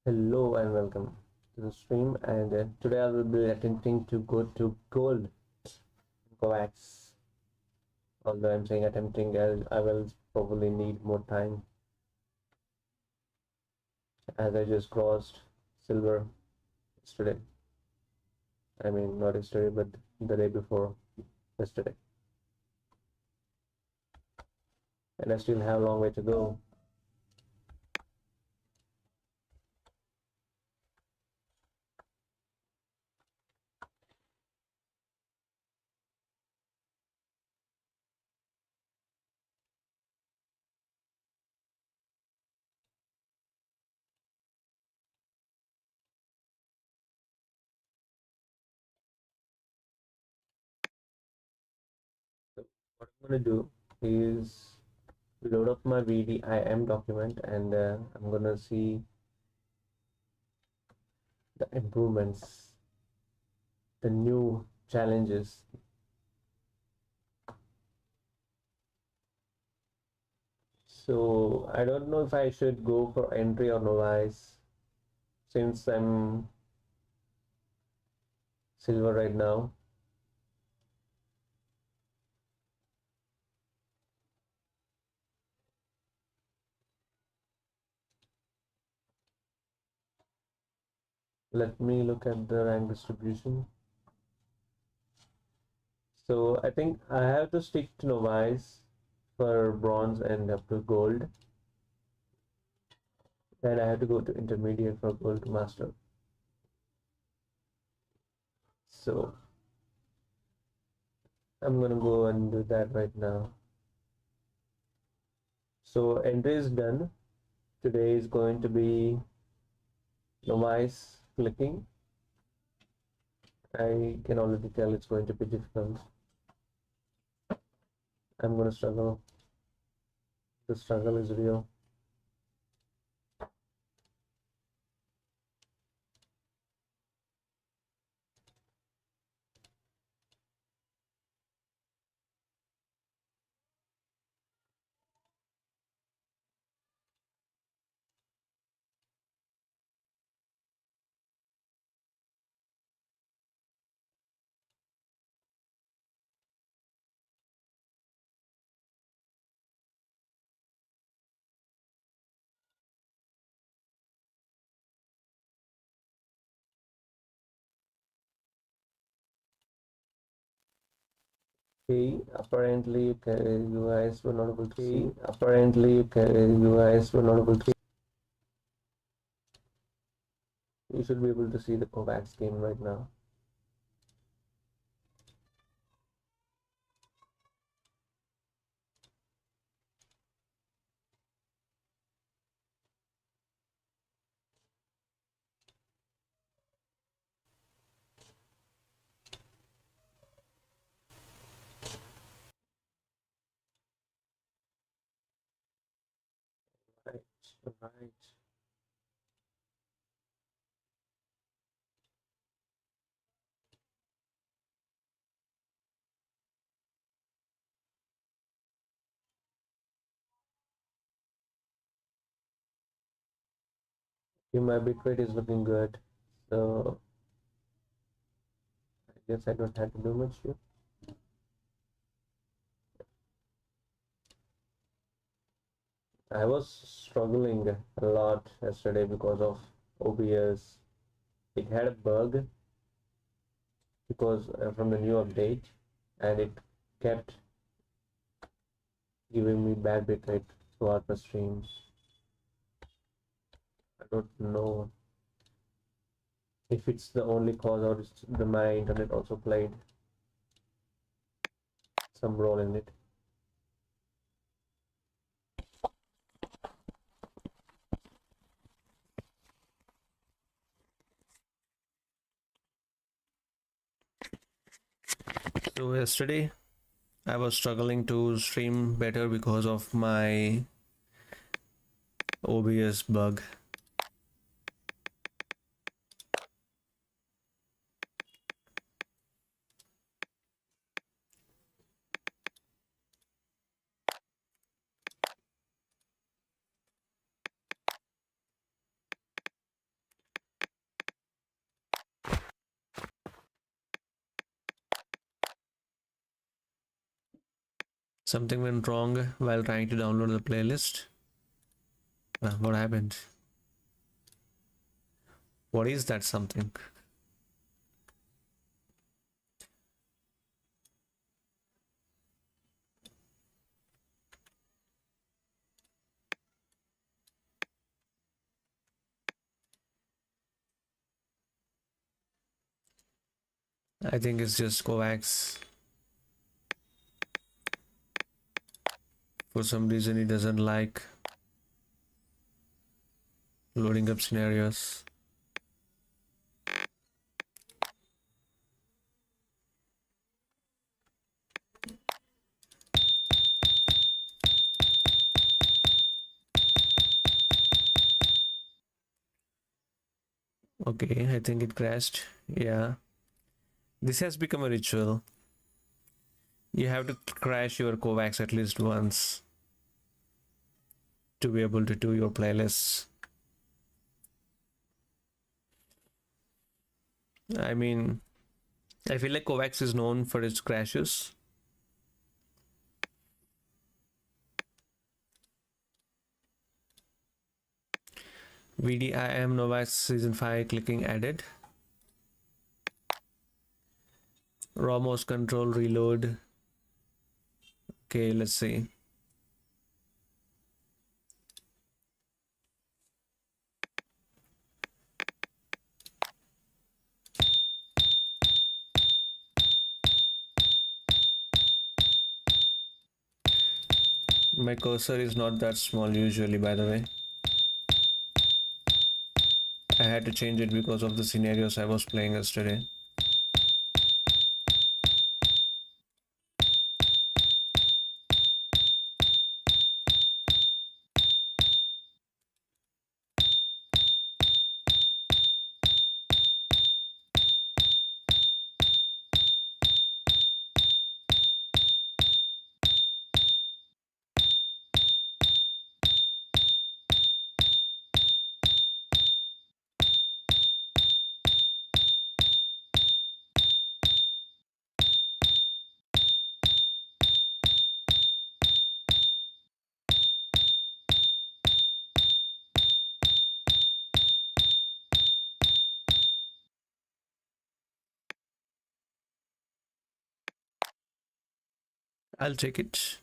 Hello and welcome to the stream, and today I will be attempting to go to gold kovakks. Although I'm saying attempting, I will probably need more time as I just crossed silver yesterday. I mean, not yesterday, but the day before yesterday. And I still have a long way to go. So what I'm going to do is load up my VDIM document, and I'm going to see the improvements, the new challenges. So I don't know if I should go for entry or novice, since I'm silver right now. Let me look at the rank distribution. So I think I have to stick to novice for bronze and up to gold. Then I have to go to intermediate for gold to master. So I'm gonna go and do that right now. So entry is done. Today is going to be novice clicking. I can already tell it's going to be difficult. I'm gonna struggle. The struggle is real. Okay, apparently you guys were not able to see. Apparently you guys were not able to see. You should be able to see the kovakks game right now. Right, right. My bitrate is looking good, so I guess I don't have to do much here. I was struggling a lot yesterday because of OBS. It had a bug because from the new update, and it kept giving me bad bitrate throughout the stream. I don't know if it's the only cause or it's my internet also played some role in it. So yesterday I was struggling to stream better because of my OBS bug. Something went wrong while trying to download the playlist. What happened? What is that something? I think it's just kovakks. For some reason it doesn't like loading up scenarios. Okay, I think it crashed. Yeah. This has become a ritual. You have to crash your kovakks at least once to be able to do your playlists. I mean, I feel like kovakks is known for its crashes. VDIM Novax Season 5 clicking added. Raw mouse control reload. Okay, let's see. My cursor is not that small usually, by the way. I had to change it because of the scenarios I was playing yesterday. I'll take it.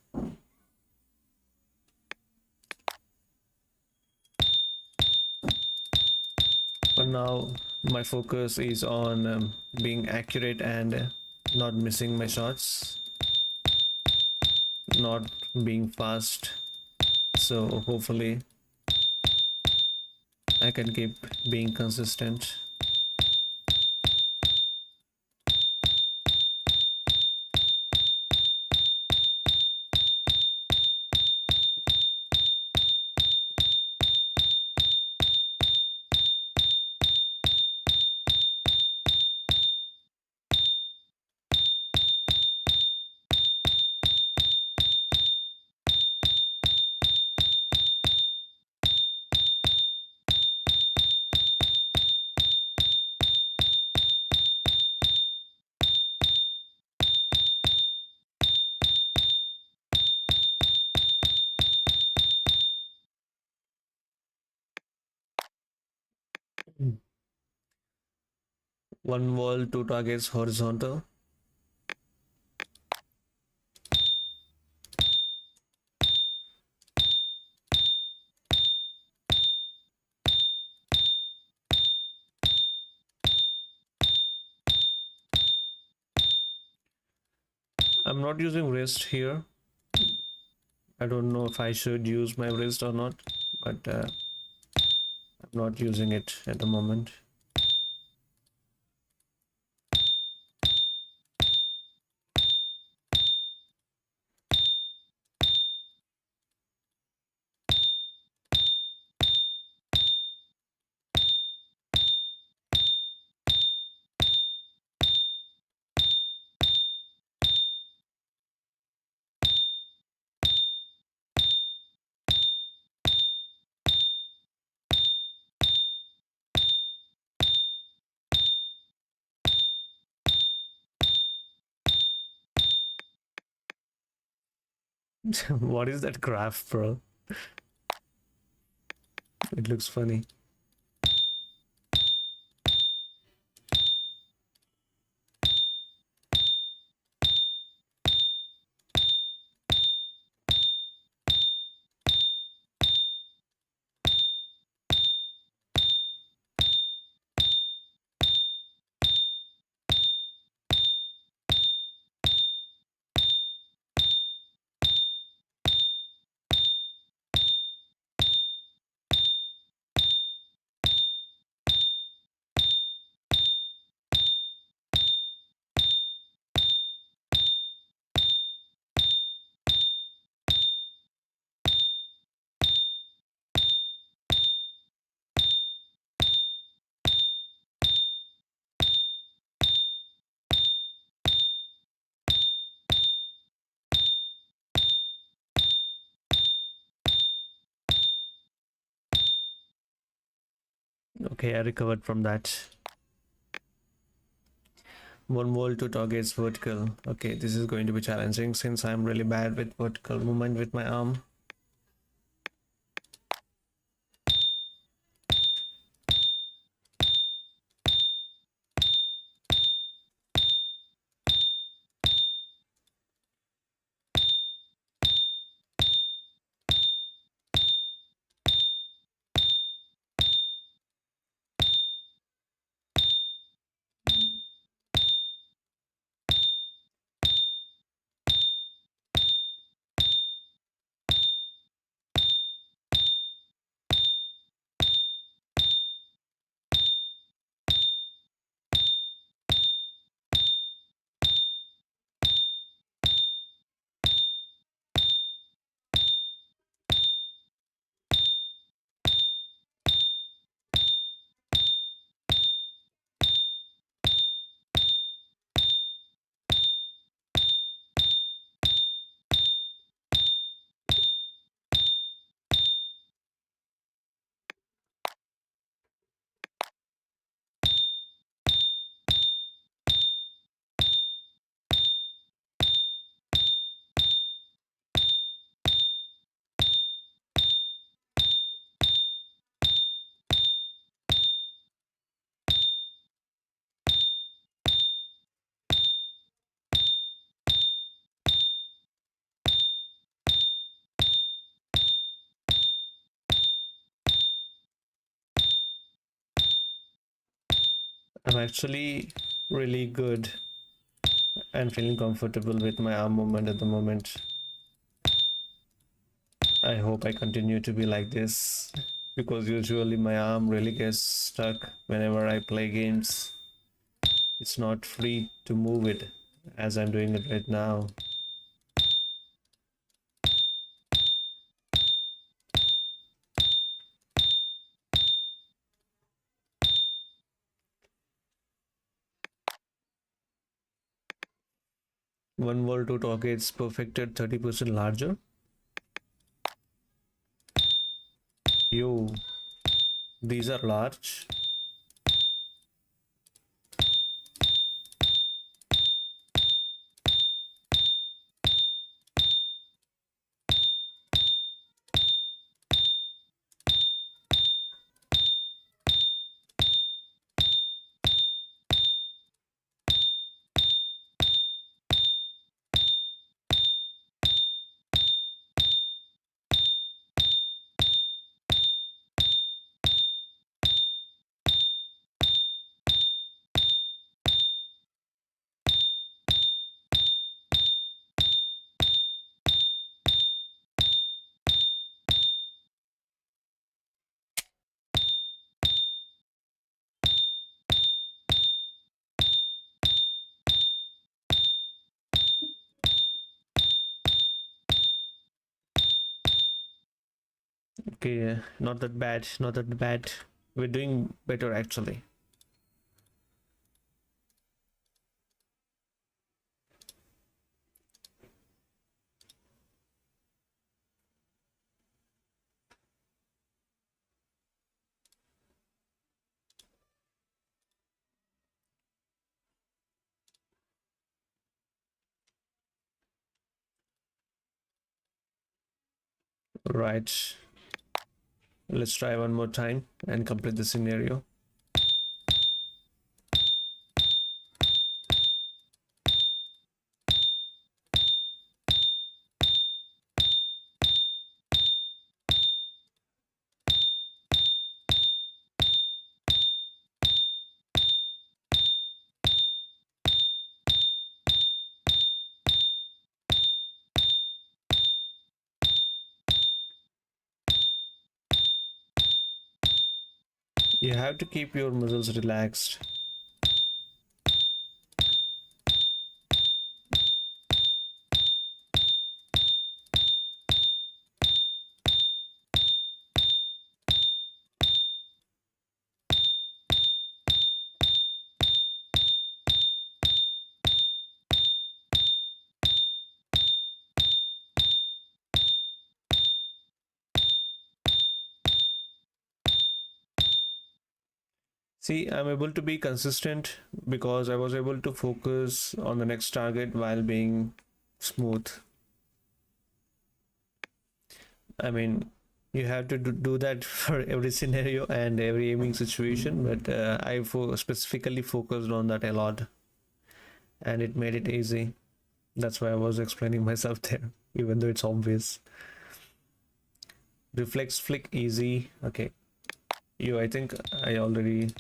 For now, my focus is on being accurate and not missing my shots, not being fast. So hopefully I can keep being consistent. One wall, two targets, horizontal. I'm not using wrist here. I don't know if I should use my wrist or not, but I'm not using it at the moment. What is that graph, bro? It looks funny. Okay, I recovered from that. One wall, two targets, vertical. Okay, this is going to be challenging since I'm really bad with vertical movement with my arm. I'm actually really good and feeling comfortable with my arm movement at the moment. I hope I continue to be like this because usually my arm really gets stuck whenever I play games. It's not free to move it as I'm doing it right now. One wall, two targets, perfected 30% larger. Yo, these are large. Okay, not that bad, not that bad. We're doing better actually. Right. Let's try one more time and complete the scenario. You have to keep your muscles relaxed. See, I'm able to be consistent because I was able to focus on the next target while being smooth. I mean, you have to do that for every scenario and every aiming situation, but I specifically focused on that a lot and it made it easy. That's why I was explaining myself there, even though it's obvious. Reflex flick easy. Okay. I think I already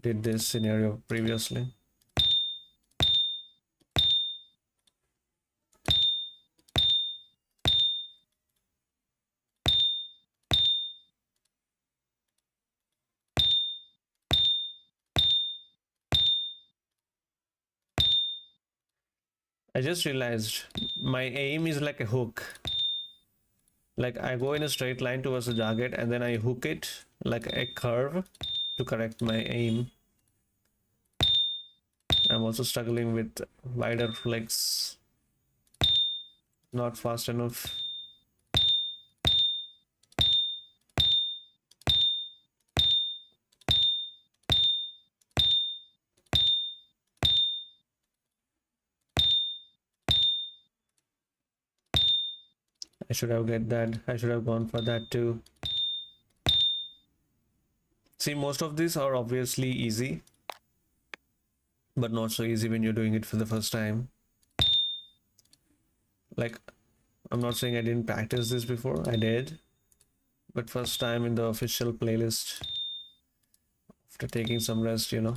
did this scenario previously. I just realized my aim is like a hook. Like I go in a straight line towards the target and then I hook it like a curve to correct my aim. I'm also struggling with wider flicks. Not fast enough. I should have get that. I should have gone for that too. See, most of these are obviously easy, but not so easy when you're doing it for the first time. Like, I'm not saying I didn't practice this before, I did, but first time in the official playlist after taking some rest, you know.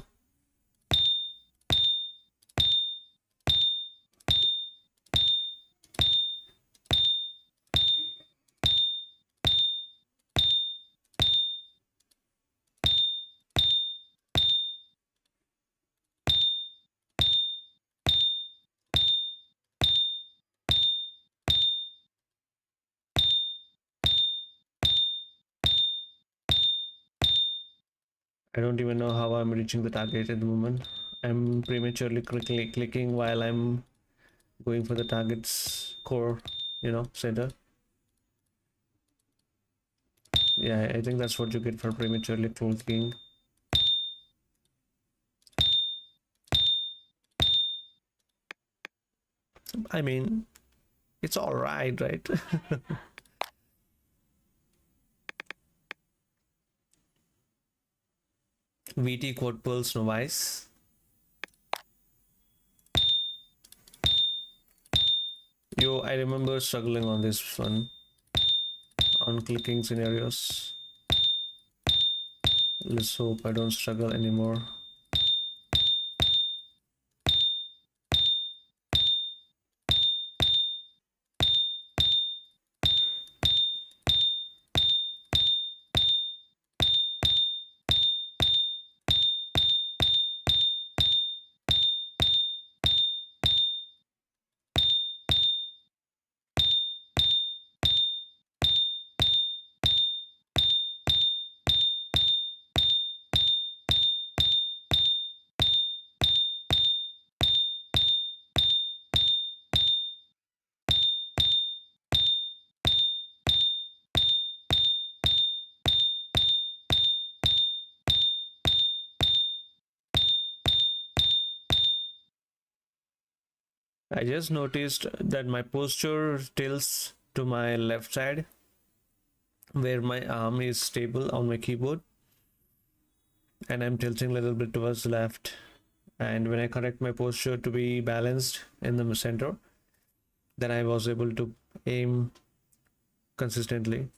I don't even know how I'm reaching the target at the moment. I'm prematurely clicking while I'm going for the target's core, you know, center. Yeah, I think that's what you get for prematurely clicking. I mean, it's all right, right? VT quad pulse novice. Yo, I remember struggling on this one, on clicking scenarios. Let's hope I don't struggle anymore. I just noticed that my posture tilts to my left side, where my arm is stable on my keyboard, and I'm tilting a little bit towards the left. And when I correct my posture to be balanced in the center, then I was able to aim consistently.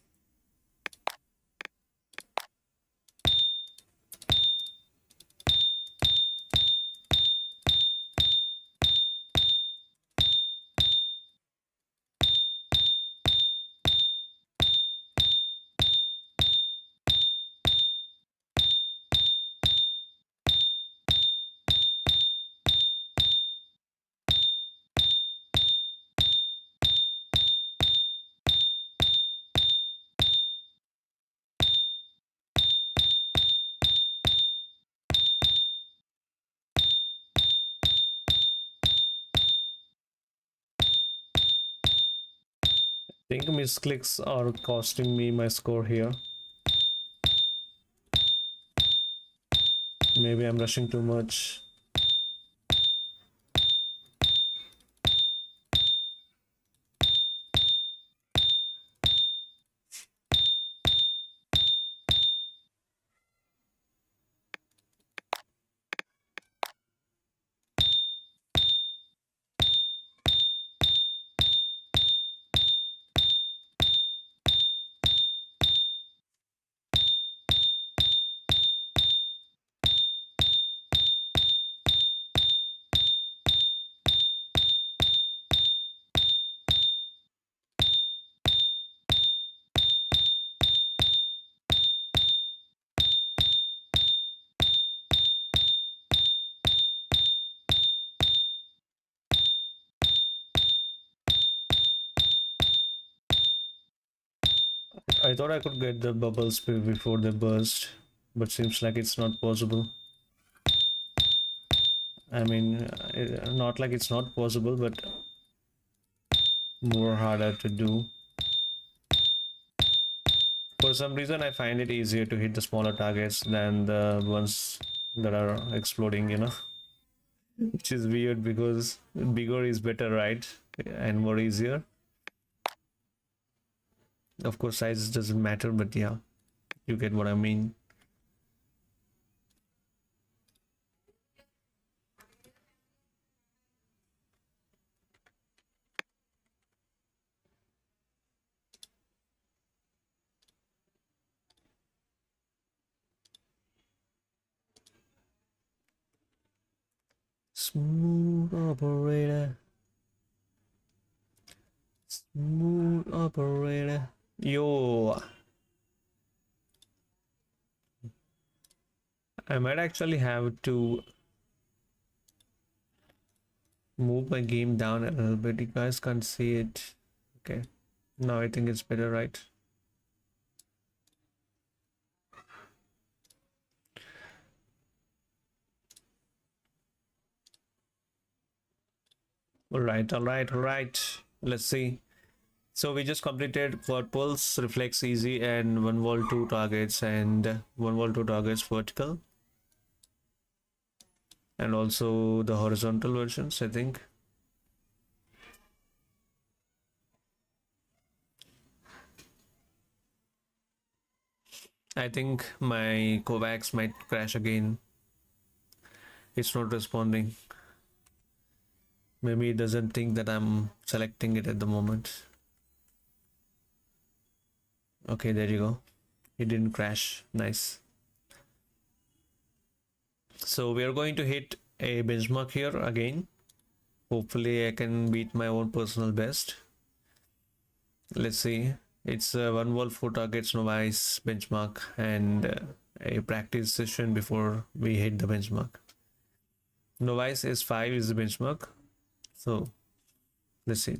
I think misclicks are costing me my score here. Maybe I'm rushing too much. I thought I could get the bubbles before they burst, but seems like it's not possible. I mean, not like it's not possible, but more harder to do. For some reason, I find it easier to hit the smaller targets than the ones that are exploding, you know? Which is weird because bigger is better, right? And more easier. Of course, size doesn't matter, but yeah, you get what I mean. Smooth operator. Smooth operator. Yo. I might actually have to move my game down a little bit. You guys can't see it. Okay. Now I think it's better, right? All right. Let's see. So we just completed quad pulse, reflex easy, and 1 volt 2 targets, and 1 volt 2 targets vertical, and also the horizontal versions, I think. I think my kovakks might crash again. It's not responding. Maybe it doesn't think that I'm selecting it at the moment. Okay, there you go. It didn't crash. Nice. So we are going to hit a benchmark here again. Hopefully I can beat my own personal best. Let's see. It's 1 volt 4 targets novice benchmark, and a practice session before we hit the benchmark. Novice is 5 is the benchmark. So let's see.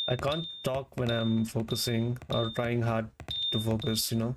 I can't talk when I'm focusing or trying hard to focus, you know.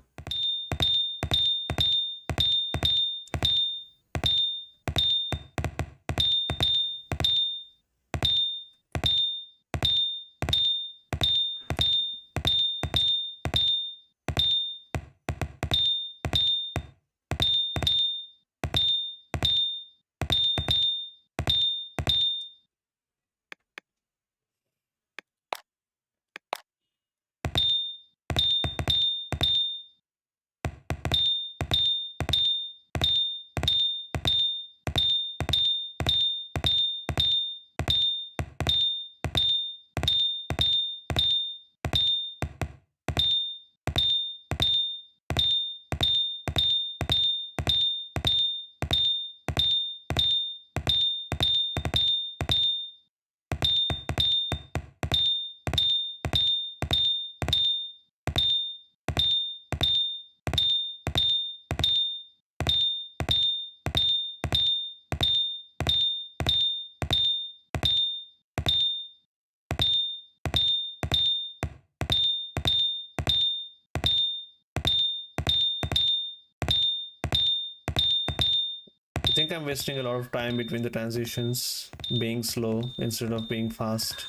I think I'm wasting a lot of time between the transitions, being slow instead of being fast.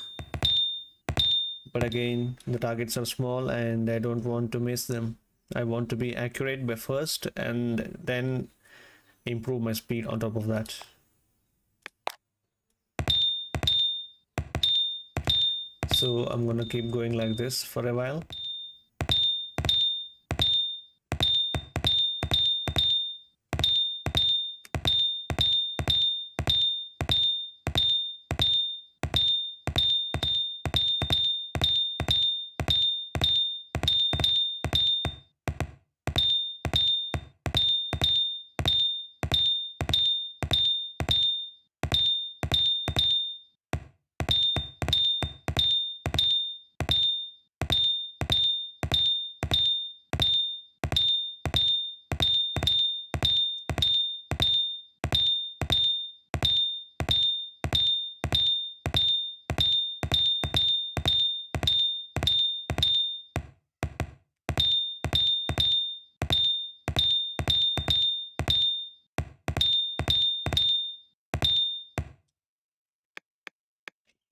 But again, the targets are small and I don't want to miss them. I want to be accurate by first and then improve my speed on top of that. So I'm gonna keep going like this for a while.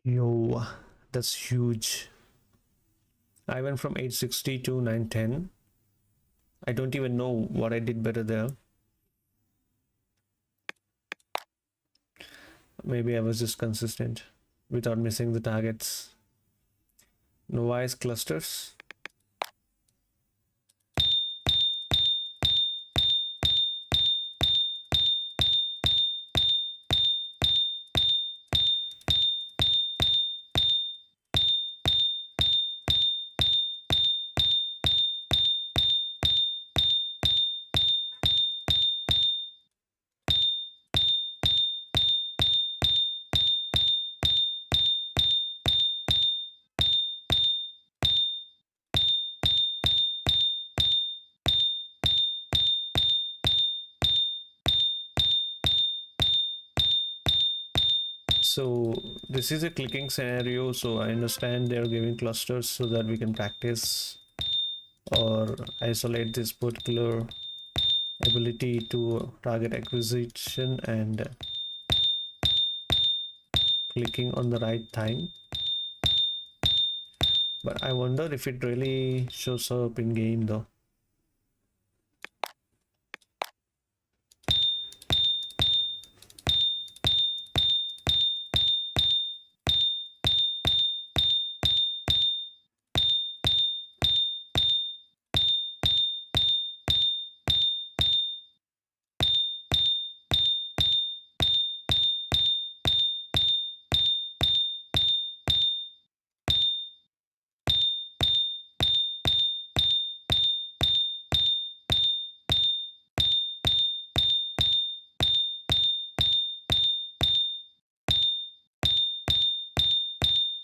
Yo, that's huge. I went from 860 to 910. I don't even know what I did better there. Maybe I was just consistent without missing the targets. Novice clusters. So this is a clicking scenario, so I understand they're giving clusters so that we can practice or isolate this particular ability to target acquisition and clicking on the right time. But I wonder if it really shows up in game though.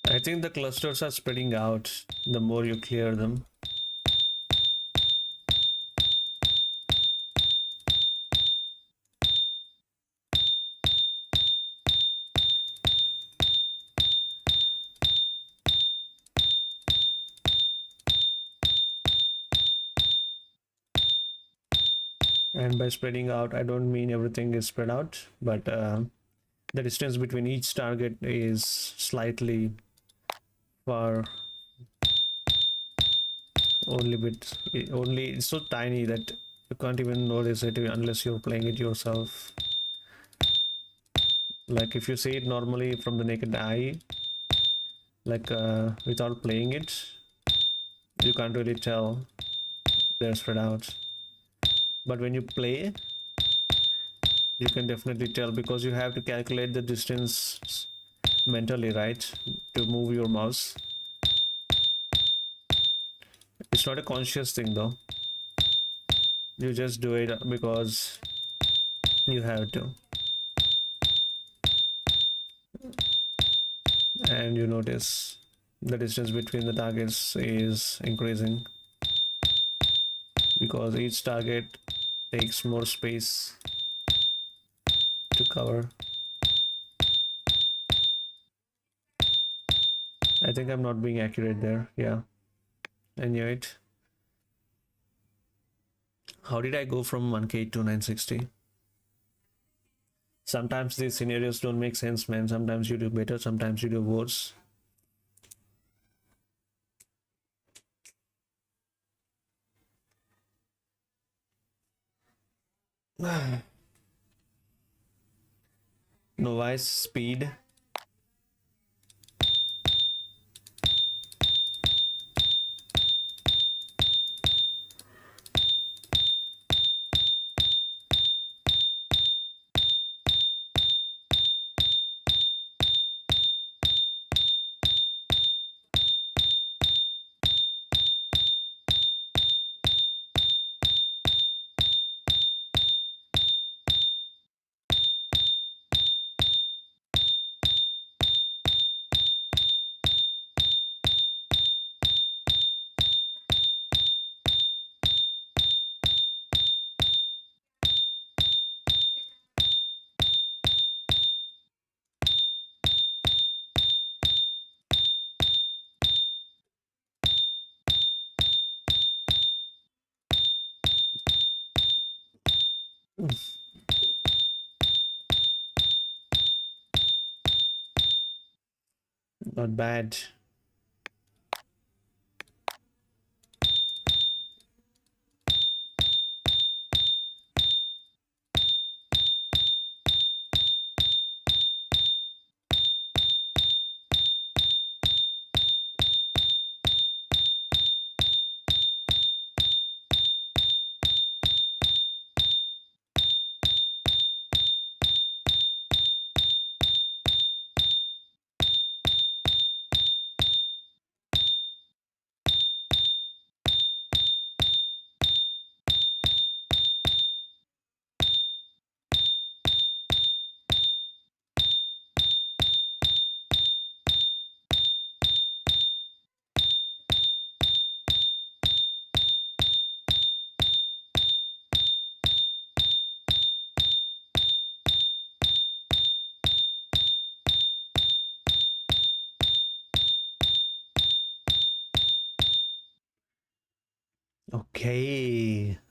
I think the clusters are spreading out the more you clear them. And by spreading out, I don't mean everything is spread out, but the distance between each target is slightly far, only it's so tiny that you can't even notice it unless you're playing it yourself. Like if you see it normally from the naked eye, like without playing it, you can't really tell they're spread out. But when you play, you can definitely tell, because you have to calculate the distance mentally, right, to move your mouse. It's not a conscious thing though, you just do it because you have to. And you notice the distance between the targets is increasing because each target takes more space to cover. I think I'm not being accurate there. Yeah, I knew it. How did I go from 1k to 960? Sometimes these scenarios don't make sense, man. Sometimes you do better, sometimes you do worse. Novice speed. Not bad.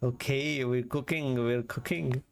Okay, we're cooking.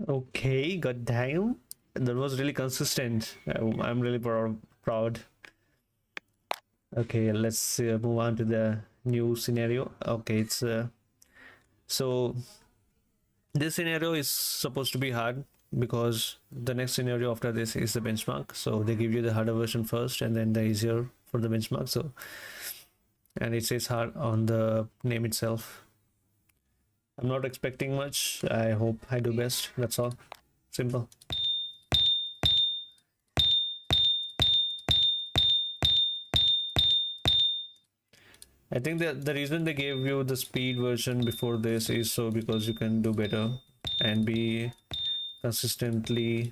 Okay, god damn. That was really consistent. I'm really proud. Okay, let's move on to the new scenario. Okay, it's So this scenario is supposed to be hard because the next scenario after this is the benchmark. So they give you the harder version first and then the easier for the benchmark. So, and it says hard on the name itself. I'm not expecting much. I hope I do best. That's all. Simple. I think that the reason they gave you the speed version before this is so because you can do better and be consistently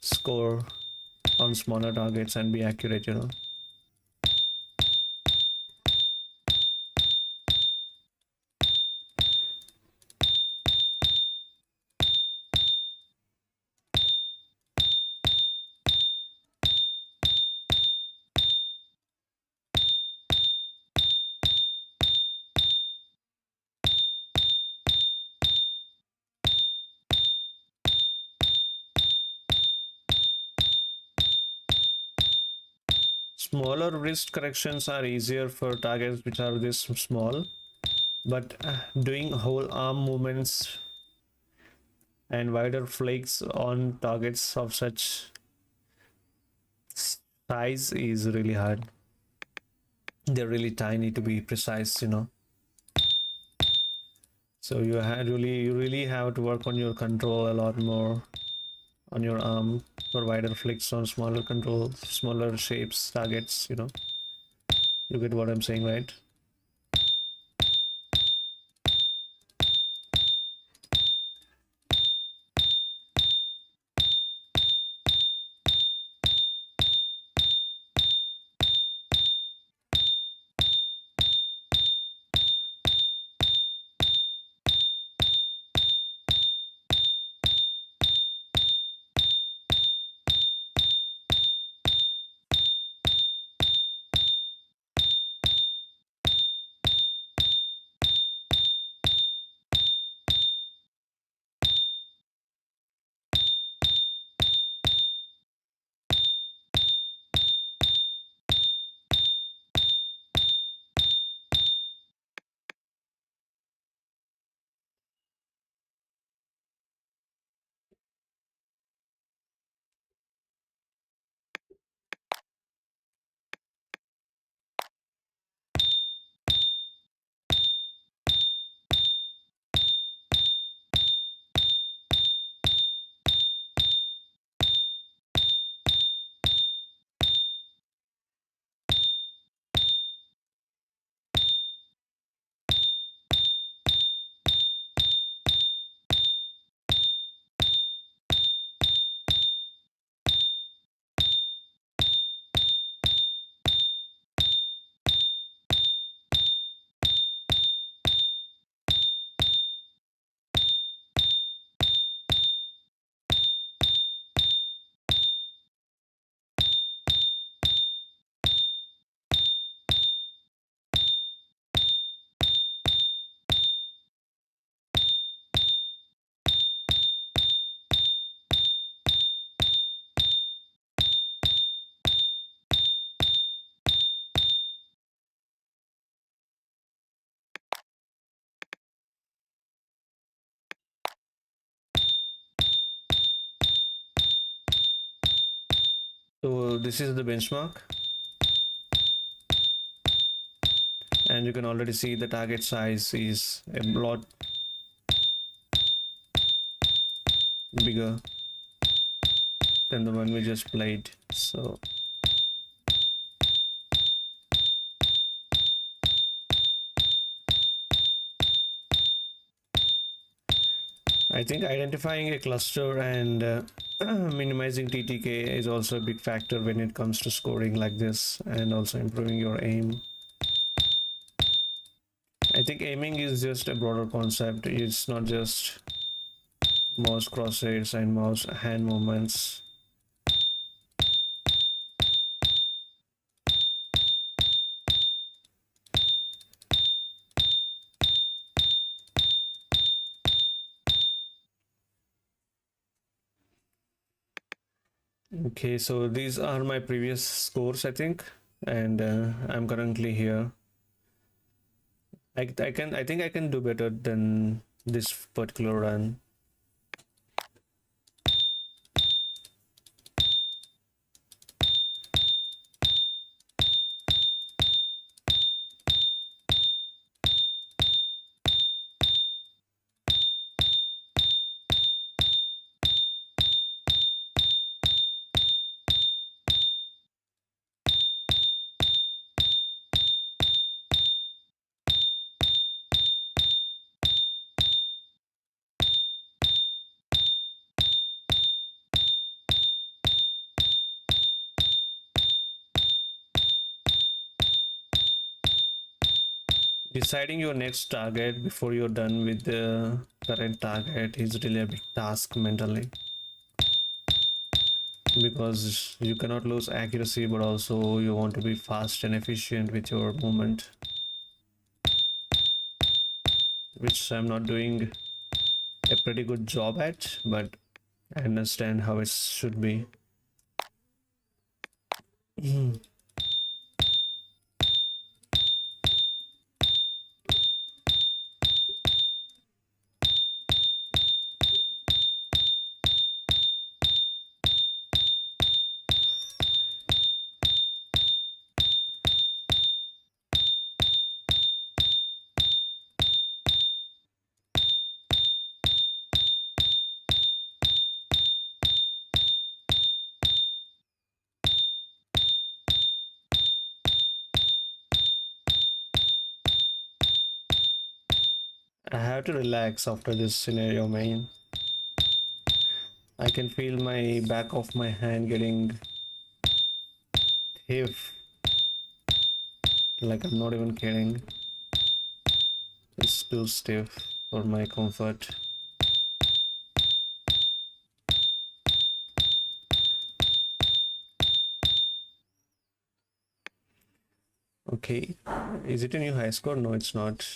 score on smaller targets and be accurate, you know. Smaller wrist corrections are easier for targets which are this small, but doing whole arm movements and wider flakes on targets of such size is really hard. They're really tiny to be precise, you know. So you really have to work on your control a lot more on your arm for wider flicks on smaller controls, smaller shapes, targets, you know. You get what I'm saying, right? So this is the benchmark, and you can already see the target size is a lot bigger than the one we just played. So I think identifying a cluster and minimizing TTK is also a big factor when it comes to scoring like this, and also improving your aim. I think aiming is just a broader concept. It's not just mouse crosshairs and mouse hand movements. Okay, so these are my previous scores, I think, and I'm currently here. I think I can do better than this particular run. Deciding your next target before you're done with the current target is really a big task mentally, because you cannot lose accuracy, but also you want to be fast and efficient with your movement, which I'm not doing a pretty good job at, but I understand how it should be. I have to relax after this scenario, man. I can feel my back of my hand getting stiff. Like, I'm not even kidding. It's too stiff for my comfort. Okay, is it a new high score? No, it's not.